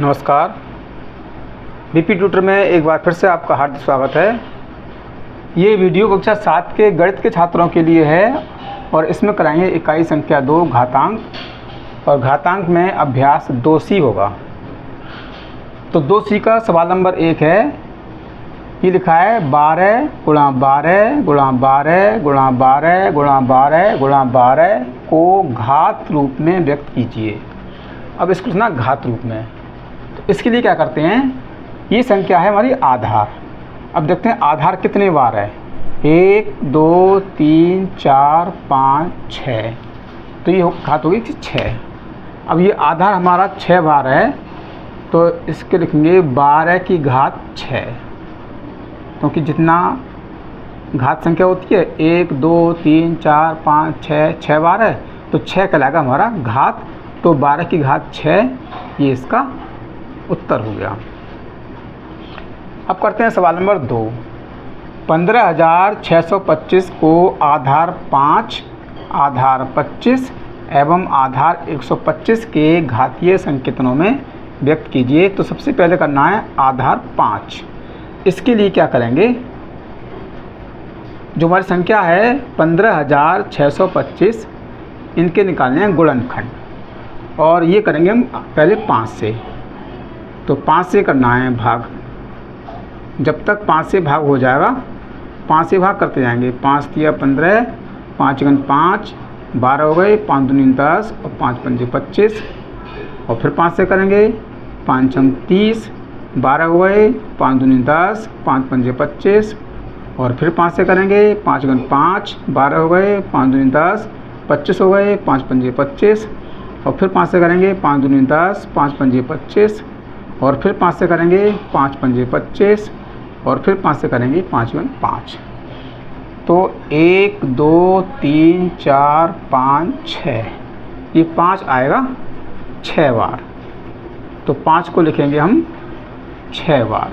नमस्कार। BP tutor में एक बार फिर से आपका हार्दिक स्वागत है। ये वीडियो कक्षा 7 के गणित के छात्रों के लिए है और इसमें कराएंगे इकाई संख्या 2 घातांक, और घातांक में अभ्यास 2C होगा। तो 2C का सवाल नंबर 1 है। ये लिखा है 12 गुणा 12 गुणा 12 गुणा 12 गुणा 12 गुणा 12 को घात रूप में व्यक्त कीजिए। अब इसको सुना घात रूप में, तो इसके लिए क्या करते हैं, ये संख्या है हमारी आधार। अब देखते हैं आधार कितने बार है, 1 2 3 4 5 6, तो ये घात होगी 6। अब ये आधार हमारा 6 बार है, तो इसके लिखेंगे 12 की घात 6, क्योंकि जितना घात संख्या होती है 1 2 3 4 5 6 बार है, तो 6 कहलाएगा हमारा घात, तो 12 की घात 6 ये इसका उत्तर हो गया। अब करते हैं सवाल नंबर 2। 15,625 को आधार 5, आधार 25 एवं आधार 125 के घातीय संकेतनों में व्यक्त कीजिए। तो सबसे पहले करना है आधार 5। इसके लिए क्या करेंगे, जो हमारी संख्या है 15,625, इनके निकालने हैं गुणनखंड, और ये करेंगे हम पहले 5 से। तो 5 से करना है भाग। जब तक 5 से भाग हो जाएगा, 5 से भाग करते जाएंगे। 5 तिया 15, 5 गुण 5 12 हो गए, 5 दूनी 10 और 5 पंजे 25, और फिर 5 से करेंगे। 5 छंग 30, 12 हो गए, 5 दूनी 10, 5 पंजे 25, और फिर 5 से करेंगे। 5 गुण 5 12 हो गए, 5 दूनी 10 25 हो गए, 5 पंजे 25, और फिर 5 से करेंगे। 5 दूनी 10, 5 पंजे 25, और फिर 5 से करेंगे। 5 पंजे 25, और फिर 5 से करेंगे। 5 गुण 5, तो 1 2 3 4 5 6, ये 5 आएगा 6 बार, तो 5 को लिखेंगे हम 6 बार।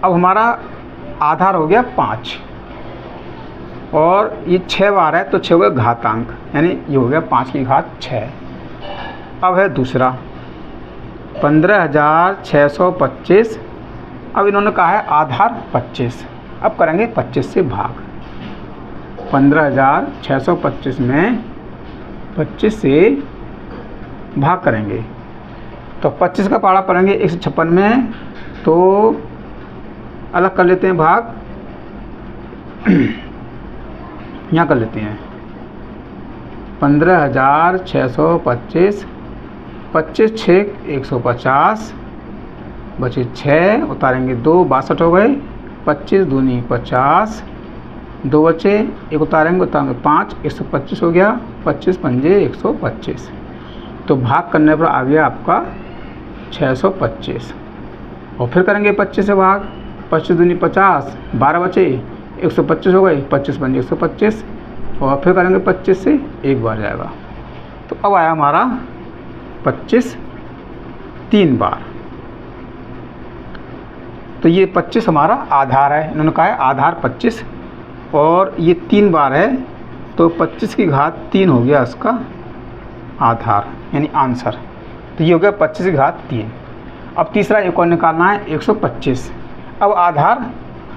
अब हमारा आधार हो गया 5, और ये 6 बार है, तो 6 हो गया घातांक, यानी ये हो गया 5 की घात 6। अब है दूसरा 15,625। अब इन्होंने कहा है आधार 25। अब करेंगे 25 से भाग। 15,625 में 25 से भाग करेंगे, तो 25 का पारा पड़ेंगे 156 में, तो अलग कर लेते हैं भाग। यहाँ कर लेते हैं 15,625, 25 6 150, बचे 6, उतारेंगे 2 62 हो गए, 25 दूनी 50, 2 बचे, 1 उतारेंगे 5 125 हो गया, 25 पंजे 125, तो भाग करने पर आ गया आपका 625। और फिर करेंगे 25 से भाग। 25 दूनी 50, 12 बचे, 125 हो गए, 25 पंजे 125, और फिर करेंगे 25 से एक बार जाएगा, तो अब आया हमारा 25 3 बार। तो ये 25 हमारा आधार है। इन्होंने कहा है आधार 25, और ये 3 बार है, तो 25 की घात 3 हो गया इसका आधार, यानी आंसर। तो ये हो गया 25 की घात 3। अब तीसरा एक और निकालना है 125। अब आधार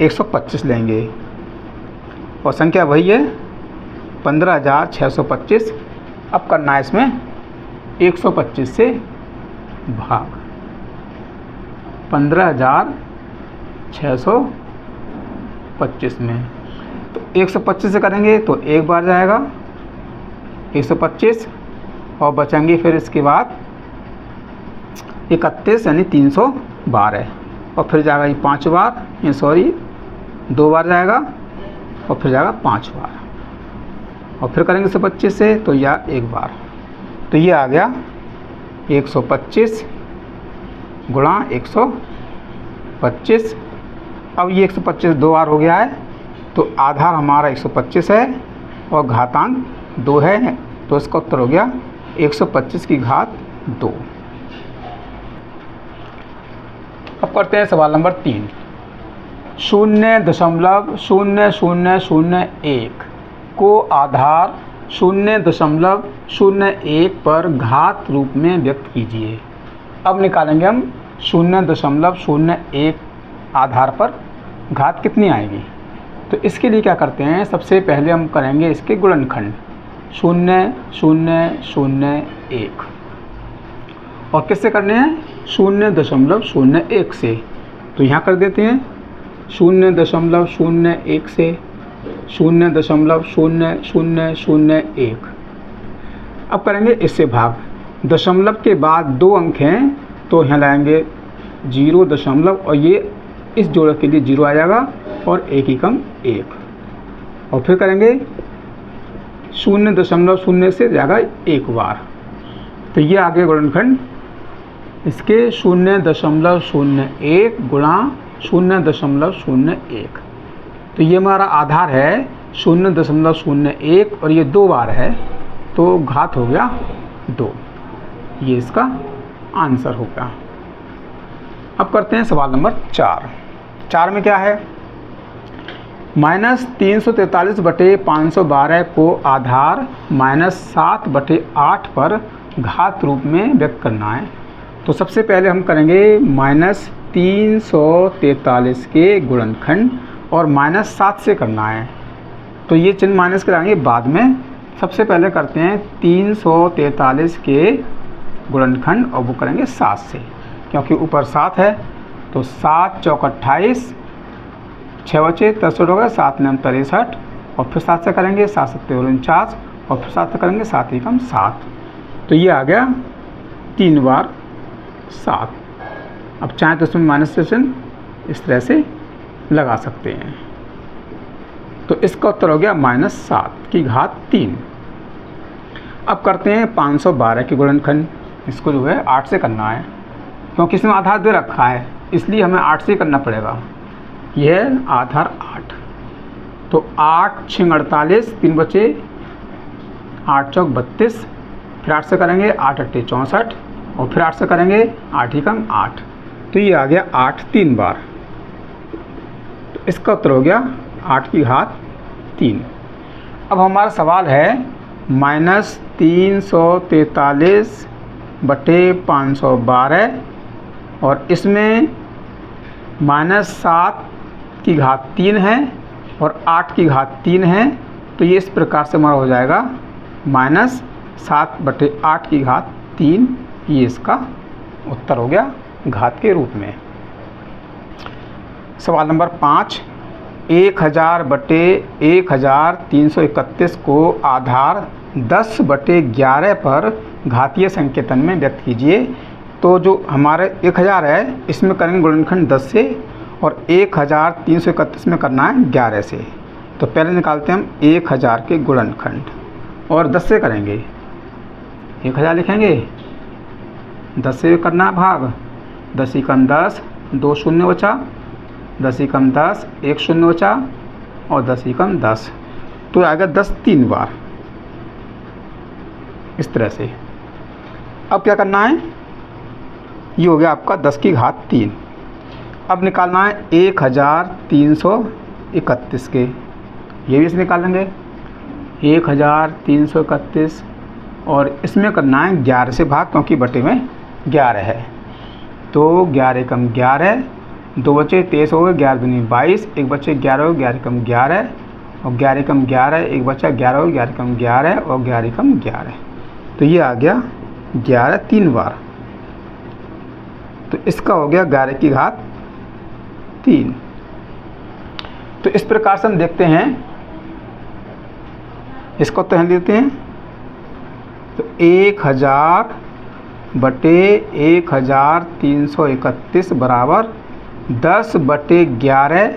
125 लेंगे, और संख्या वही है 15,625। अब करना है इसमें 125 से भाग। 15,625 में, तो 125 से करेंगे तो एक बार जाएगा 125, और बचेंगे फिर इसके बाद 31, यानी 312, और फिर जाएगा ये 5 बार, ये सॉरी 2 बार जाएगा, और फिर जाएगा 5 बार, और फिर करेंगे 125 से, तो यह एक बार। तो ये आ गया 125 गुणा 125। अब ये 125 2 बार हो गया है, तो आधार हमारा 125 है और घातांक 2 है, तो इसका उत्तर हो गया 125 की घात 2। अब करते हैं सवाल नंबर 3। 0.0001 को आधार 0.01 पर घात रूप में व्यक्त कीजिए। अब निकालेंगे हम 0.01 आधार पर घात कितनी आएगी। तो इसके लिए क्या करते हैं, सबसे पहले हम करेंगे इसके गुणनखंड 0.001 और किससे करने हैं 0.01 से। तो यहाँ कर देते हैं 0.01 से 0.0001। अब करेंगे इससे भाग, दशमलव के बाद 2 अंक हैं तो यहाँ लाएंगे 0 और ये इस जोड़ के लिए 0 आ जाएगा और 1 एकम 1 और फिर करेंगे 0.0 से जाएगा 1 बार। तो ये आगे गुणनखंड इसके 0.01 गुणा 0.01। तो ये हमारा आधार है 0.01 और ये 2 बार है तो घात हो गया 2। ये इसका आंसर हो गया। अब करते हैं सवाल नंबर 4 में क्या है, -343/512 को आधार -7/8 पर घात रूप में व्यक्त करना है। तो सबसे पहले हम करेंगे -343 के गुणनखंड और -7 से करना है। तो ये चिन्ह माइनस कराएंगे बाद में। सबसे पहले करते हैं 343 के गुणनखंड और वो करेंगे 7 से, क्योंकि ऊपर 7 है। तो 7 चौक 28, 6 बचे 63 हो गए, 7 9 63 और फिर 7 से करेंगे 7 7 49 और फिर 7 से करेंगे 7 एकम 7। तो ये आ गया 3 बार 7। अब चाहे तो इसमें माइनस चिन्ह इस तरह से लगा सकते हैं। तो इसका उत्तर हो गया -7/3। अब करते हैं 512 के गुणनखंड। इसको जो है 8 से करना है, क्योंकि इसमें आधार दे रखा है इसलिए हमें 8 से करना पड़ेगा। यह आधार 8। तो 8 6 48, 3 बचे 8 चौक 32, फिर 8 से करेंगे 8 8 64 और फिर 8 से करेंगे 8 एकम 8। तो ये आ गया 8 3 बार। तो इसका उत्तर हो गया 8 की घात 3। अब हमारा सवाल है -343/512 और इसमें -7 की घात 3 है और 8 की घात 3 है। तो ये इस प्रकार से हमारा हो जाएगा -7/8 की घात 3। ये इसका उत्तर हो गया घात के रूप में। सवाल नंबर 5, 1000/1331 को आधार 10/11 पर घातीय संकेतन में व्यक्त कीजिए। तो जो हमारे 1000 है इसमें करेंगे गुणनखंड 10 से और 1331 में करना है 11 से। तो पहले निकालते हैं हम 1000 के गुणनखंड और 10 से करेंगे। 1000 लिखेंगे, 10 से करना है भाग, 10 एकम 10, 2 शून्य बचा, 10 एकम 10, 1 शून्य बचा और 10 एकम 10। तो आएगा 10 3 बार इस तरह से। अब क्या करना है, ये हो गया आपका 10 की घात 3। अब निकालना है 1331 के, ये भी इसे निकालेंगे 1331 और इसमें करना है 11 से भाग, क्योंकि बटे में 11 है। तो 11 एकम 11, 2 बचे 23 हो गए, 11 दूनी 22, 1 बचे 11 हो गए, 11 एकम 11 और 11 एकम 11, 1 बचा 11 हो गए, 11 एकम 11 और 11 एकम 11। तो ये आ गया 11 3 बार। तो इसका हो गया 11 की घात 3। तो इस प्रकार से हम देखते हैं, इसको तो लेते हैं। तो 1000/1331 बराबर 10/11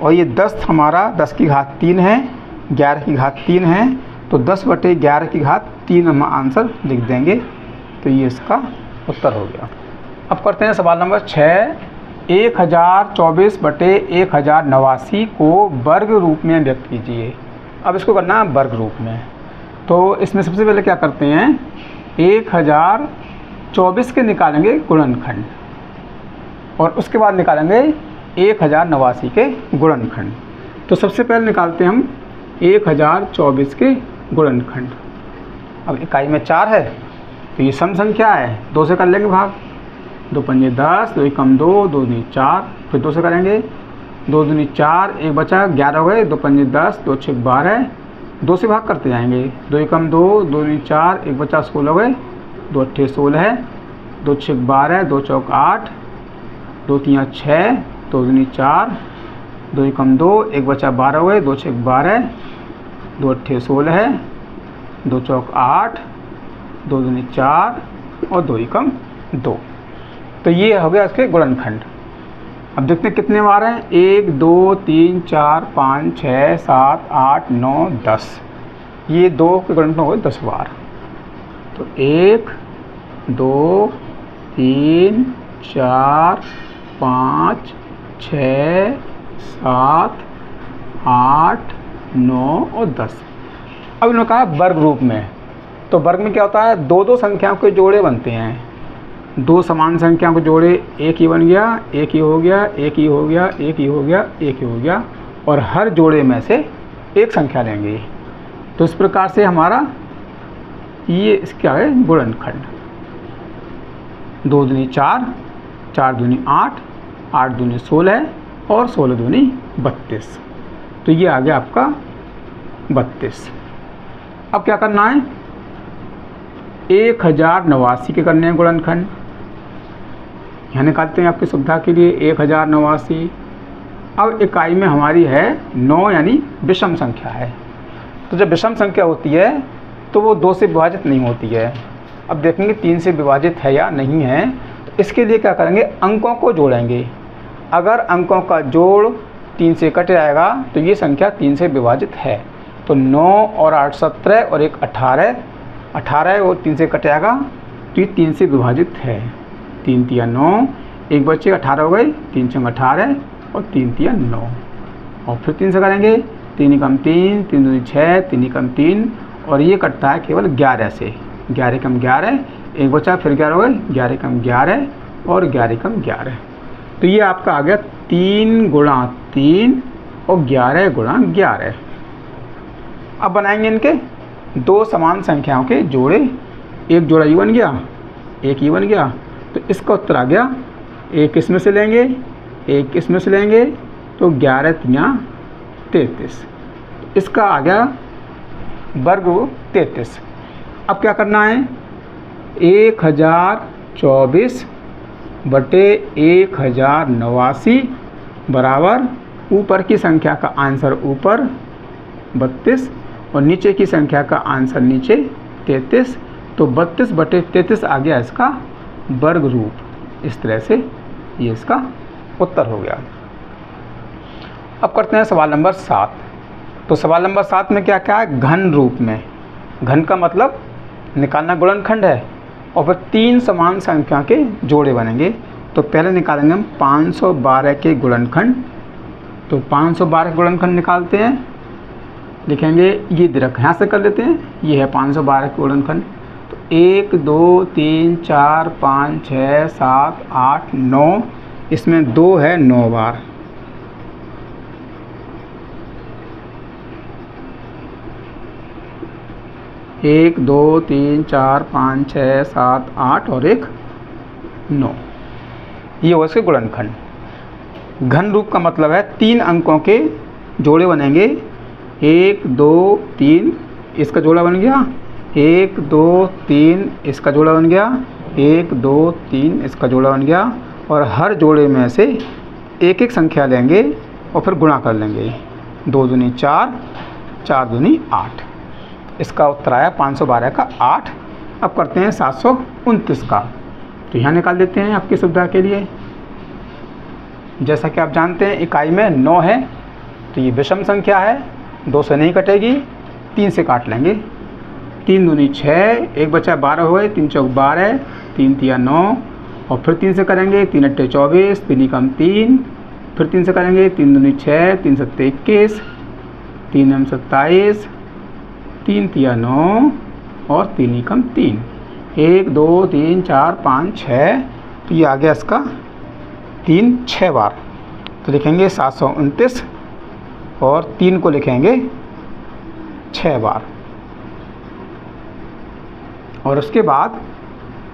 और ये 10 हमारा 10 की घात 3 है, 11 की घात 3 है। तो 10/11 की घात 3 हम आंसर लिख देंगे। तो ये इसका उत्तर हो गया। अब करते हैं सवाल नंबर 6, 1024/1089 को वर्ग रूप में व्यक्त कीजिए। अब इसको करना है वर्ग रूप में। तो इसमें सबसे पहले क्या करते हैं, 1024 के निकालेंगे गुणनखंड और उसके बाद निकालेंगे 1089 के गुणनखंड। तो सबसे पहले निकालते हैं हम 1024 के गुणनखंड। अब इकाई में 4 है तो ये सम संख्या है, 2 से कर लेंगे भाग, 2 पंजे 10, 2 एकम 2, 2 दूनी 4, फिर 2 से करेंगे, 2 दूनी 4, एक बचा 11 हो गए, 2 पंजे 10, 2 छः 12, 2 से भाग करते जाएंगे, 2 एकम 2, 2 दूनी 4, एक बचा 16 हो गए, 2 अट्ठे 16, 2 छः 12, 2 चौक 8, 2 तियाँ 6, 2 दूनी 4, 2 एकम 2, एक बचा 12 हो गए, 2 छः 12, 2 अट्ठे 16, 2 चौक 8, 2 दूनी 4 और 2 एकम 2। तो ये हो गया इसके गुणनखंड। अब देखते हैं कितने बार हैं, 1 2 3 4 5 6 7 8 9 10, ये 2 के गुणनखंड हो गए 10 बार। तो 1 2 3 4 5 6 7 8 9 और 10। अब इन्होंने कहा वर्ग रूप में, तो वर्ग में क्या होता है, 2 संख्याओं के जोड़े बनते हैं, 2 समान संख्याओं के जोड़े, एक ही बन गया, एक ही हो गया, एक ही हो गया, एक ही हो गया, एक ही हो गया, और हर जोड़े में से एक संख्या लेंगे। तो इस प्रकार से हमारा ये क्या है, गुणनखंड। 2 दूनी 4, 4 दूनी 8, 8 दूनी 16 और 16 दूनी 32। तो ये आ गया आपका 32। अब क्या करना है, 1089 के करने हैं गुणनखंड। यहाँ निकालते हैं आपकी सुविधा के लिए 1089। अब इकाई में हमारी है 9, यानी विषम संख्या है। तो जब विषम संख्या होती है तो वो 2 से विभाजित नहीं होती है। अब देखेंगे 3 से विभाजित है या नहीं है। तो इसके लिए क्या करेंगे, अंकों को जोड़ेंगे। अगर अंकों का जोड़ 3 से कट जाएगा तो ये संख्या 3 से विभाजित है। तो 9 और 8 17 और 1 18, 18 और 3 से कट जाएगा तो ये 3 से विभाजित है। 3 तिया 9, एक बच्चे 18 हो गए, 3 छंग 18 और 3 तिया 9, और फिर 3 से करेंगे, 3 एकम 3, 3 दूनी 6, 3 एकम 3, और ये कटता है केवल 11 से, 11 एकम 11, एक बचा फिर 11 हो गए, 11 एकम 11 और 11 एकम 11। तो ये आपका आ गया 3 गुणा 3 और 11 गुणा 11। अब बनाएंगे इनके 2 समान संख्याओं के जोड़े, एक जोड़ा ये बन गया, एक ये बन गया। तो इसका उत्तर आ गया, एक इसमें से लेंगे, एक इसमें से लेंगे, तो 11 तियाँ 33। इसका आ गया वर्ग 33। अब क्या करना है, 1024 बटे 1089 बराबर ऊपर की संख्या का आंसर ऊपर 32 और नीचे की संख्या का आंसर नीचे 33। तो 32 बटे 33 आ गया इसका वर्ग रूप। इस तरह से ये इसका उत्तर हो गया। अब करते हैं सवाल नंबर 7। तो सवाल नंबर 7 में क्या क्या है, घन रूप में। घन का मतलब निकालना गुणनखंड है, और फिर 3 समान संख्या के जोड़े बनेंगे। तो पहले निकालेंगे हम 512 के गुणनखंड। तो 512 के गुणनखंड निकालते हैं, लिखेंगे ये दीर्घ यहाँ से कर लेते हैं, ये है 512 के गुणनखंड। तो 1 2 3 4 5 6 7 8 9, इसमें 2 है 9 बार। एक 2 3 4 5 6 7 8 और 1 9, ये हो इसके गुणनखंड। घन रूप का मतलब है 3 अंकों के जोड़े बनेंगे। 1 2 3 इसका जोड़ा बन गया, 1 2 3 इसका जोड़ा बन गया, 1 2 3 इसका जोड़ा बन गया, और हर जोड़े में से एक एक संख्या लेंगे और फिर गुणा कर लेंगे। 2 दूनी 4, 4 दूनी 8। इसका उत्तर आया 512 का 8। अब करते हैं 729 का। तो यहाँ निकाल देते हैं आपकी सुविधा के लिए। जैसा कि आप जानते हैं इकाई में 9 है, तो ये विषम संख्या है, 2 से नहीं कटेगी, 3 से काट लेंगे। 3 दूनी 6, एक बचा 12 हुए, 3 चौक 12, 3 तिया 9, और फिर 3 से करेंगे, 3 अट्ठे 24, 3 एकम 3, फिर 3 से करेंगे, 3 दूनी 6, 3 सत्ते 21, 3 एम 27, 3 तिया 9 और 3 एकम 3। 1 2 3 4 5 6, तो ये आ गया इसका 3 6 बार। तो लिखेंगे 729 और 3 को लिखेंगे 6 बार। और उसके बाद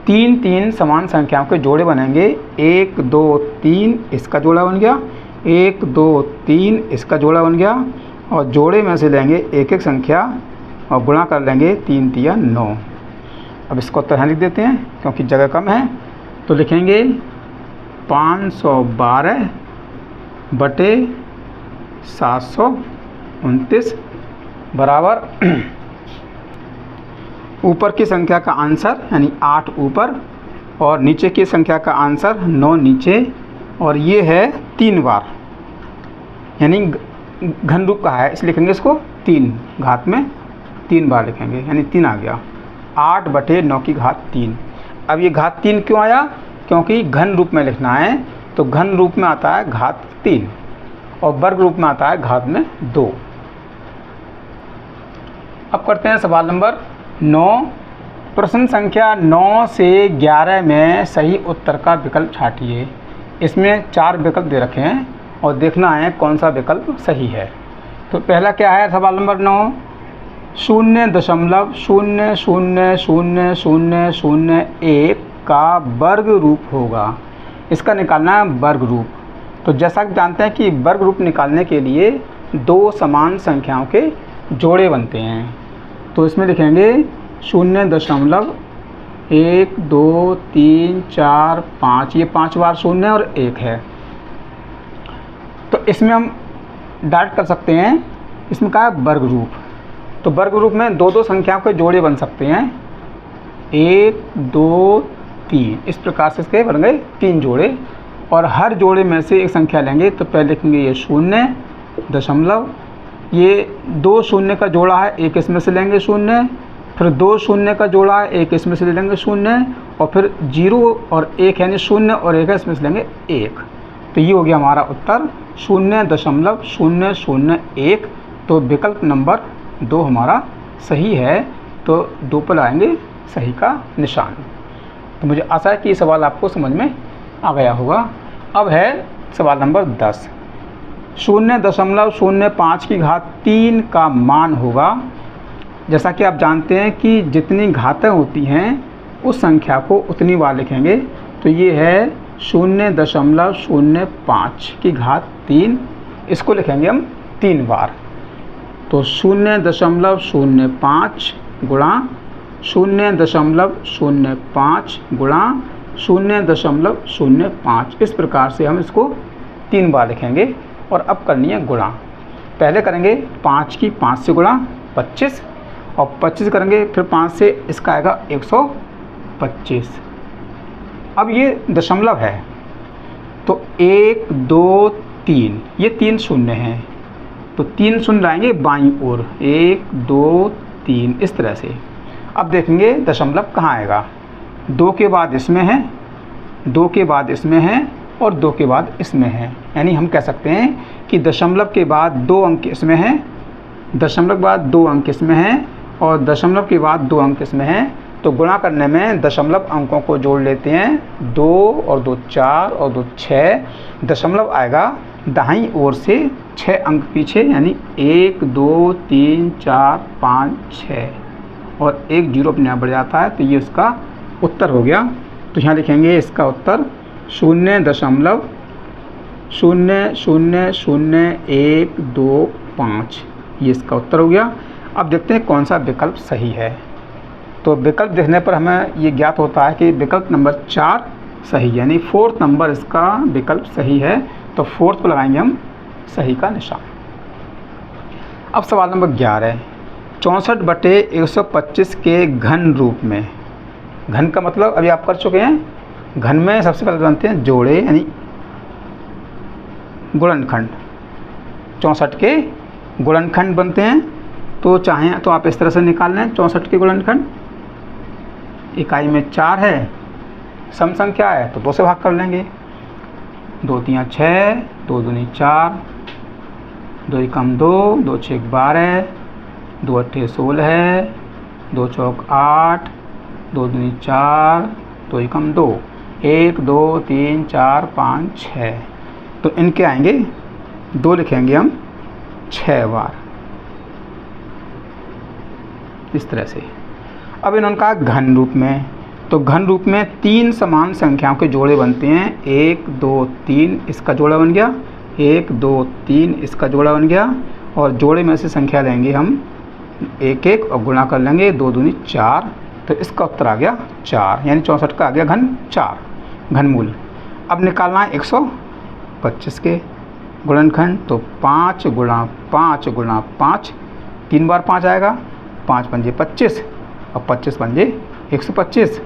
3 समान संख्याओं के जोड़े बनेंगे। 1 2 3 इसका जोड़ा बन गया, 1 2 3 इसका जोड़ा बन गया, और जोड़े में से लेंगे एक एक संख्या और गुणा कर लेंगे 3 3 9। अब इसको तरह लिख देते हैं क्योंकि जगह कम है, तो लिखेंगे 512 बटे 729 बराबर ऊपर की संख्या का आंसर यानी 8 ऊपर और नीचे की संख्या का आंसर 9 नीचे, और ये है 3 बार यानी घन रूप का है, इसलिए लिखेंगे इसको 3 घात में 3 बार लिखेंगे यानी 3 आ गया। 8 बटे 9 की घात 3। अब ये घात 3 क्यों आया? क्योंकि घन रूप में लिखना है, तो घन रूप में आता है घात 3 और वर्ग रूप में आता है घात में 2। अब करते हैं सवाल नंबर 9। प्रश्न संख्या 9 से 11 में सही उत्तर का विकल्प छांटिए। इसमें 4 विकल्प दे रखे हैं और देखना है कौन सा विकल्प सही है। तो पहला क्या है सवाल नंबर 9, 0.000001 का वर्ग रूप होगा। इसका निकालना है वर्ग रूप। तो जैसा कि जानते हैं कि वर्ग रूप निकालने के लिए 2 समान संख्याओं के जोड़े बनते हैं। तो इसमें लिखेंगे 0.1 2 3 4 5, ये 5 बार 0 और 1 है। तो इसमें हम डायरेक्ट कर सकते हैं, इसमें क्या है वर्ग रूप। तो वर्ग रूप में 2 संख्याओं के जोड़े बन सकते हैं, 1 2 3, इस प्रकार से इसके बन गए 3 जोड़े। और हर जोड़े में से एक संख्या लेंगे, तो पहले लिखेंगे ये 0.0, ये 2 शून्य का जोड़ा है, एक इसमें से लेंगे 0, फिर 2 शून्य का जोड़ा है, एक इसमें से ले लेंगे 0, और फिर 0 और 1 यानी 0 और 1 है, इसमें से लेंगे 1। तो ये हो गया हमारा उत्तर 0.001। तो विकल्प नंबर 2 हमारा सही है। तो 2 पर लगाएंगे सही का निशान। तो मुझे आशा है कि ये सवाल आपको समझ में आ गया होगा। अब है सवाल नंबर 10। 0.05 की घात 3 का मान होगा। जैसा कि आप जानते हैं कि जितनी घातें होती हैं उस संख्या को उतनी बार लिखेंगे। तो ये है 0.05 की घात 3, इसको लिखेंगे हम 3 बार। तो 0.05 गुणा 0.05 गुणा 0.05, इस प्रकार से हम इसको 3 बार लिखेंगे। और अब करनी है गुणा। पहले करेंगे 5 की 5 से गुणा 25, और 25 करेंगे फिर 5 से, इसका आएगा 125। अब ये दशमलव है, तो 1 2 3, ये 3 शून्य हैं, तो 3 शून्य लाएंगे बाईं ओर, 1 2 3 इस तरह से। अब देखेंगे दशमलव कहाँ आएगा। 2 के बाद इसमें है, 2 के बाद इसमें है, और 2 के बाद इसमें है। यानी हम कह सकते हैं कि दशमलव के बाद 2 अंक इसमें हैं, दशमलव के बाद 2 अंक इसमें हैं, और दशमलव के बाद 2 अंक इसमें हैं। तो गुणा करने में दशमलव अंकों को जोड़ लेते हैं, 2 और 2 4 और 2 6। दशमलव आएगा दाईं ओर से 6 अंक पीछे, यानी 1 2 3 4 5 6, और 1 0 अपने आप बढ़ जाता है। तो ये उसका उत्तर हो गया। तो यहाँ लिखेंगे इसका उत्तर 0.0000125, ये इसका उत्तर हो गया। अब देखते हैं कौन सा विकल्प सही है। तो विकल्प देखने पर हमें ये ज्ञात होता है कि विकल्प नंबर 4 सही, यानी 4th नंबर इसका विकल्प सही है। तो 4th पर लगाएंगे हम सही का निशान। अब सवाल नंबर 11, 64 बटे 125 के घन रूप में। घन का मतलब अभी आप कर चुके हैं। घन में सबसे पहले बनते हैं जोड़े यानी गुणनखंड। 64 के गुणनखंड बनते हैं। तो चाहें तो आप इस तरह से निकाल लें 64 के गुणनखंड। इकाई में 4 है, सम संख्या है, तो 2 से भाग कर लेंगे। 2 3 6, 2 दूनी 4, 2 कम 2, 2 6 12, 2 8 16, 2 चौक 8, 2 दूनी 4, 2 कम 2, 1 2 3 4 5 6। तो इनके आएंगे 2 लिखेंगे हम 6 बार, इस तरह से। अब इन्होंने कहा घन रूप में, तो घन रूप में 3 समान संख्याओं के जोड़े बनते हैं। 1 2 3 इसका जोड़ा बन गया, 1 2 3 इसका जोड़ा बन गया, और जोड़े में से संख्या लेंगे हम 1 1 और गुणा कर लेंगे 2 दूनी 4, तो इसका उत्तर आ गया 4, यानी 64 का आ गया घन 4 घनमूल। अब निकालना है 125 के गुणनखंड, तो 5 गुणा 5 गुणा 5, 3 बार 5 आएगा, 5 पंजे 25 और 25 पंजे 125।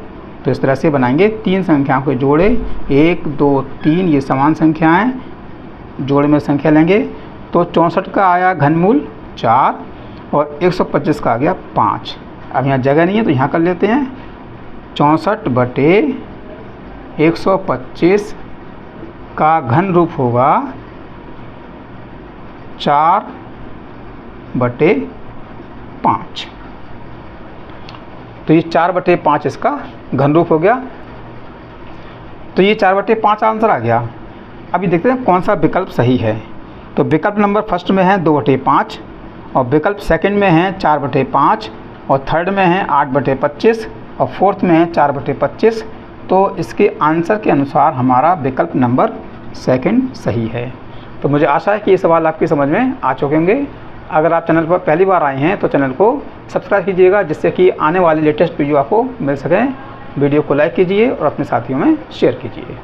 तो इस तरह से बनाएंगे 3 संख्याओं के जोड़े, 1 2 3 ये समान संख्याएं, जोड़े में संख्या लेंगे तो 64 का आया घनमूल 4 और 125 का आ गया 5। अब यहाँ जगह नहीं है तो यहाँ कर लेते हैं, 64 बटे 125 का घन रूप होगा 4 बटे 5, तो ये 4 बटे 5 इसका घन रूप हो गया। तो ये 4 बटे 5 आंसर आ गया। अभी देखते हैं कौन सा विकल्प सही है। तो विकल्प नंबर फर्स्ट में है 2 बटे 5, और विकल्प सेकंड में है 4 बटे 5, और थर्ड में है 8 बटे 25, और फोर्थ में है 4 बटे 25। तो इसके आंसर के अनुसार हमारा विकल्प नंबर सेकंड सही है। तो मुझे आशा है कि ये सवाल आपकी समझ में आ चुके होंगे। अगर आप चैनल पर पहली बार आए हैं तो चैनल को सब्सक्राइब कीजिएगा, जिससे कि आने वाले लेटेस्ट वीडियो आपको मिल सकें। वीडियो को लाइक कीजिए और अपने साथियों में शेयर कीजिए।